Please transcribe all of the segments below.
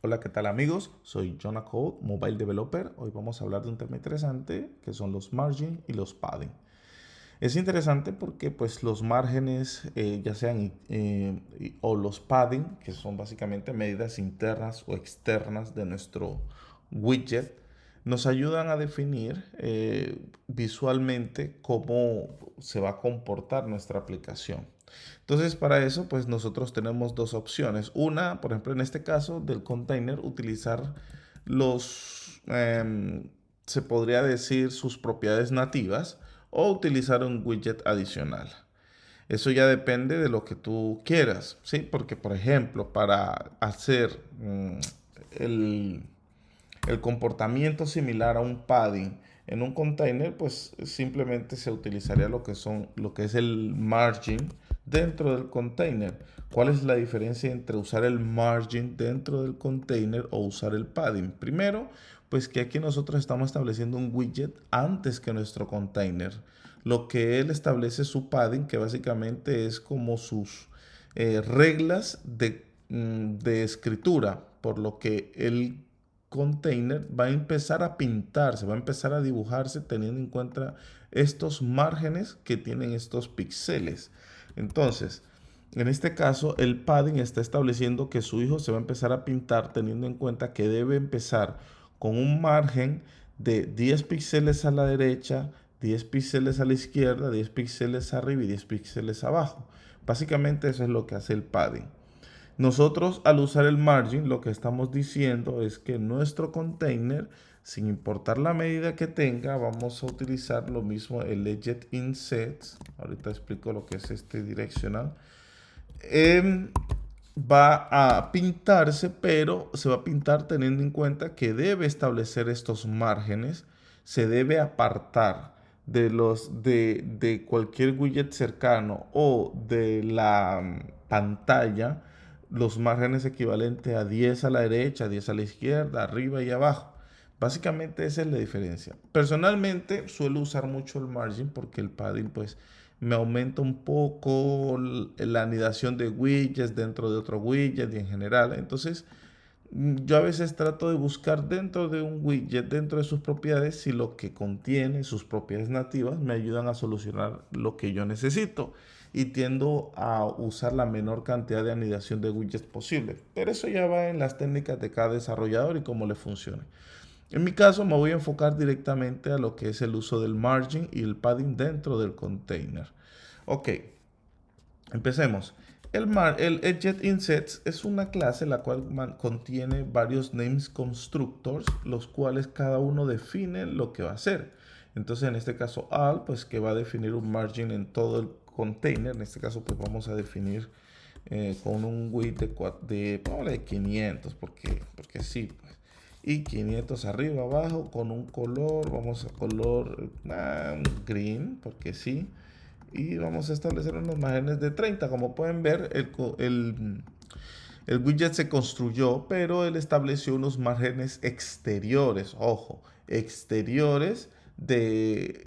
Hola, ¿qué tal amigos? Soy Jonah Code, Mobile Developer. Hoy vamos a hablar de un tema interesante que son los margin y los padding. Es interesante porque pues los márgenes, ya sean o los padding, que son básicamente medidas internas o externas de nuestro widget, nos ayudan a definir visualmente cómo se va a comportar nuestra aplicación. Entonces, para eso, pues nosotros tenemos dos opciones. Una, por ejemplo, en este caso del container, utilizar los, se podría decir, sus propiedades nativas o utilizar un widget adicional. Eso ya depende de lo que tú quieras, ¿sí? Porque, por ejemplo, para hacer el, el comportamiento similar a un padding en un container, pues simplemente se utilizaría lo que es el margin dentro del container. ¿Cuál es la diferencia entre usar el margin dentro del container o usar el padding? Primero, pues que aquí nosotros estamos estableciendo un widget antes que nuestro container. Lo que él establece su padding, que básicamente es como sus reglas de escritura, por lo que el container va a empezar a pintarse, va a empezar a dibujarse teniendo en cuenta estos márgenes que tienen estos píxeles. Entonces, en este caso, el padding está estableciendo que su hijo se va a empezar a pintar teniendo en cuenta que debe empezar con un margen de 10 píxeles a la derecha, 10 píxeles a la izquierda, 10 píxeles arriba y 10 píxeles abajo. Básicamente eso es lo que hace el padding. Nosotros al usar el margin lo que estamos diciendo es que nuestro container, sin importar la medida que tenga, vamos a utilizar lo mismo el legit insets. Ahorita explico lo que es este direccional. Em, Va a pintarse, pero se va a pintar teniendo en cuenta que debe establecer estos márgenes, se debe apartar de cualquier widget cercano o de la pantalla los márgenes equivalentes a 10 a la derecha, 10 a la izquierda, arriba y abajo. Básicamente esa es la diferencia. Personalmente suelo usar mucho el margin porque el padding pues me aumenta un poco la anidación de widgets dentro de otro widget y en general. Entonces, yo a veces trato de buscar dentro de un widget, dentro de sus propiedades, si lo que contiene, sus propiedades nativas, me ayudan a solucionar lo que yo necesito. Y tiendo a usar la menor cantidad de anidación de widgets posible. Pero eso ya va en las técnicas de cada desarrollador y cómo le funcione. En mi caso me voy a enfocar directamente a lo que es el uso del margin y el padding dentro del container. Ok, empecemos. El EdgetInsets es una clase la cual contiene varios names constructors, los cuales cada uno define lo que va a hacer. Entonces en este caso all, pues que va a definir un margin en todo el container. En este caso pues vamos a definir con un width de 500, porque sí, pues. Y 500 arriba, abajo, con un color, vamos a color green, porque sí. Y vamos a establecer unos márgenes de 30. Como pueden ver, el widget se construyó, pero él estableció unos márgenes exteriores, ojo, exteriores de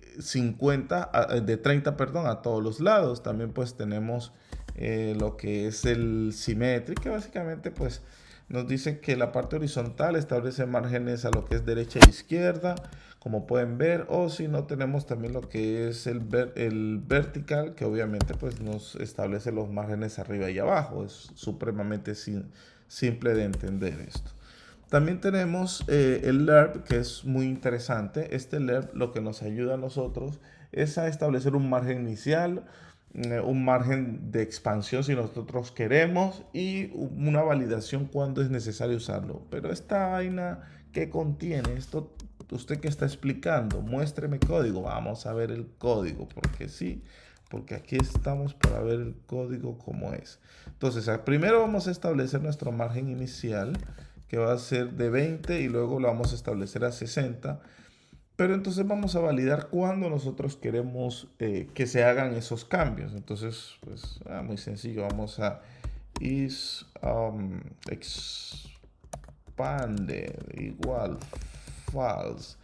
30, perdón, a todos los lados. También pues tenemos lo que es el symmetric, que básicamente pues nos dice que la parte horizontal establece márgenes a lo que es derecha e izquierda, como pueden ver, o si no tenemos también lo que es el vertical, que obviamente pues nos establece los márgenes arriba y abajo. Es supremamente simple de entender esto. También tenemos el lerp, que es muy interesante. Este lerp lo que nos ayuda a nosotros es a establecer un margen inicial, un margen de expansión si nosotros queremos y una validación cuando es necesario usarlo. Pero esta vaina que contiene esto, usted que está explicando, muéstreme código. Vamos a ver el código, porque sí, porque aquí estamos para ver el código como es. Entonces, primero vamos a establecer nuestro margen inicial, que va a ser de 20 y luego lo vamos a establecer a 60. Pero entonces vamos a validar cuando nosotros queremos que se hagan esos cambios. Entonces, pues muy sencillo. Vamos a is expanded igual false.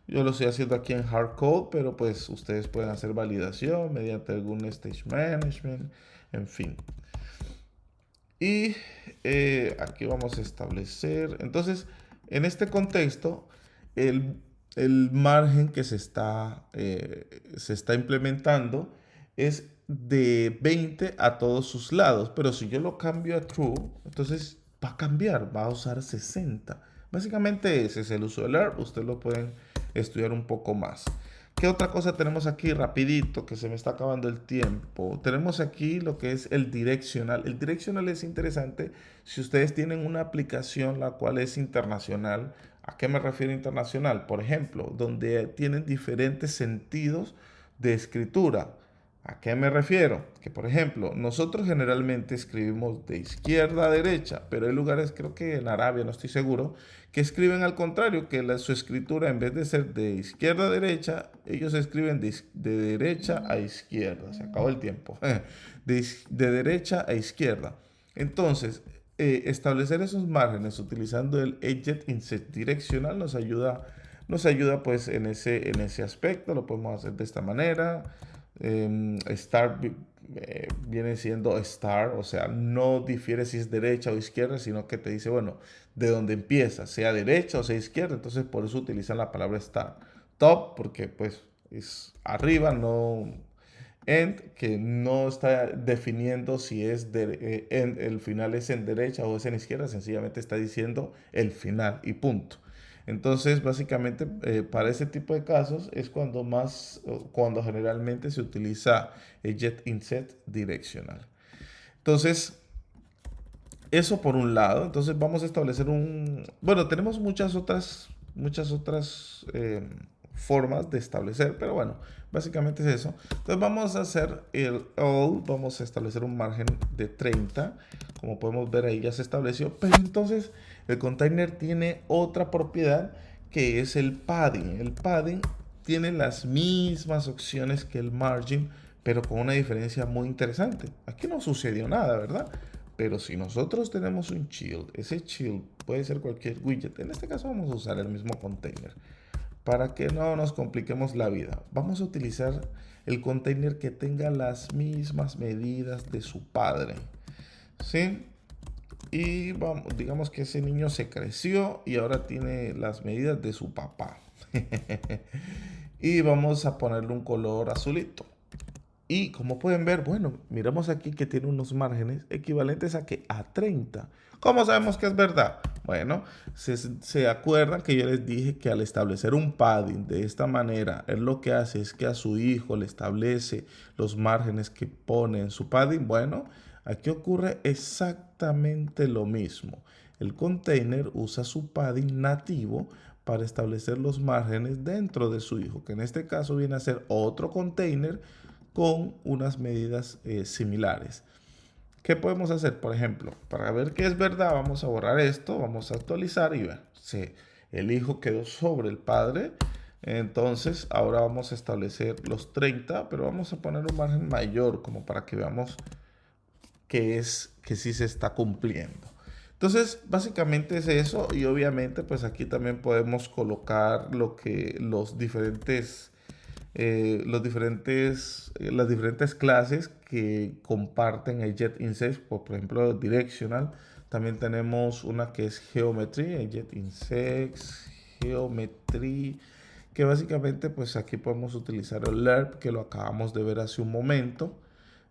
Yo lo estoy haciendo aquí en hardcode, pero pues ustedes pueden hacer validación mediante algún stage management, en fin. Y aquí vamos a establecer, entonces, en este contexto, el, el margen que se está implementando es de 20 a todos sus lados, pero si yo lo cambio a true, entonces va a cambiar, va a usar 60. Básicamente ese es el uso del ARP, ustedes lo pueden estudiar un poco más. ¿Qué otra cosa tenemos aquí rapidito que se me está acabando el tiempo? Tenemos aquí lo que es el direccional. El direccional es interesante si ustedes tienen una aplicación la cual es internacional. ¿A qué me refiero internacional? Por ejemplo, donde tienen diferentes sentidos de escritura. ¿A qué me refiero? Que por ejemplo, nosotros generalmente escribimos de izquierda a derecha, pero hay lugares, creo que en Arabia, no estoy seguro, que escriben al contrario, que su escritura en vez de ser de izquierda a derecha, ellos escriben de derecha a izquierda. Se acabó el tiempo. De derecha a izquierda. Entonces, establecer esos márgenes utilizando el edge inset direccional nos ayuda pues en ese aspecto. Lo podemos hacer de esta manera. Start viene siendo start, o sea, no difiere si es derecha o izquierda, sino que te dice, bueno, de dónde empieza, sea derecha o sea izquierda, entonces por eso utilizan la palabra start. Top, porque pues es arriba, no end, que no está definiendo si es el final es en derecha o es en izquierda, sencillamente está diciendo el final y punto. Entonces, básicamente, para ese tipo de casos es cuando generalmente se utiliza el jet inset direccional. Entonces, eso por un lado. Entonces, vamos a establecer bueno, tenemos muchas otras formas de establecer, pero bueno, básicamente es eso. Entonces, vamos a hacer el all, vamos a establecer un margen de 30. Como podemos ver ahí ya se estableció, pero entonces el container tiene otra propiedad que es el padding. El padding tiene las mismas opciones que el margin, pero con una diferencia muy interesante. Aquí no sucedió nada, ¿verdad? Pero si nosotros tenemos un child, ese child puede ser cualquier widget. En este caso vamos a usar el mismo container. Para que no nos compliquemos la vida, vamos a utilizar el container que tenga las mismas medidas de su padre. ¿Sí? Y vamos, digamos que ese niño se creció y ahora tiene las medidas de su papá. Y vamos a ponerle un color azulito. Y como pueden ver, bueno, miramos aquí que tiene unos márgenes equivalentes a que a 30. ¿Cómo sabemos que es verdad? Bueno, se acuerdan que yo les dije que al establecer un padding de esta manera, él lo que hace es que a su hijo le establece los márgenes que pone en su padding. Bueno, aquí ocurre exactamente lo mismo. El container usa su padding nativo para establecer los márgenes dentro de su hijo, que en este caso viene a ser otro container con unas medidas similares. ¿Qué podemos hacer? Por ejemplo, para ver que es verdad, vamos a borrar esto, vamos a actualizar y ver si el hijo quedó sobre el padre. Entonces, ahora vamos a establecer los 30, pero vamos a poner un margen mayor como para que veamos que sí se está cumpliendo. Entonces, básicamente es eso y obviamente pues aquí también podemos colocar las diferentes clases que comparten el jet inset, por ejemplo, directional. También tenemos una que es geometry, el jet inset, geometry, que básicamente pues aquí podemos utilizar el lerp que lo acabamos de ver hace un momento.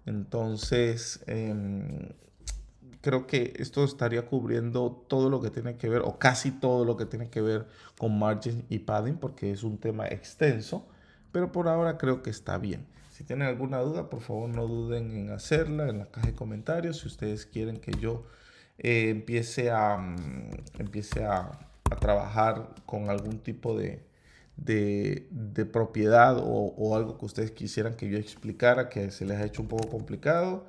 Entonces, creo que esto estaría cubriendo todo lo que tiene que ver, o casi todo lo que tiene que ver con margin y padding, porque es un tema extenso, pero por ahora creo que está bien. Si tienen alguna duda, por favor no duden en hacerla en la caja de comentarios. Si ustedes quieren que yo empiece a trabajar con algún tipo de propiedad o algo que ustedes quisieran que yo explicara, que se les ha hecho un poco complicado,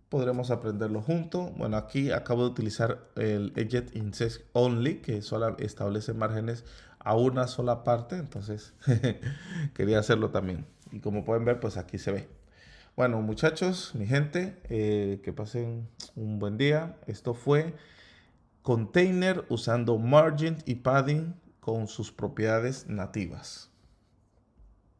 podremos aprenderlo juntos. Bueno, aquí acabo de utilizar el Edge Inset Only, que solo establece márgenes a una sola parte, entonces quería hacerlo también. Y como pueden ver, pues aquí se ve. Bueno, muchachos, mi gente, que pasen un buen día. Esto fue Container usando margin y padding con sus propiedades nativas.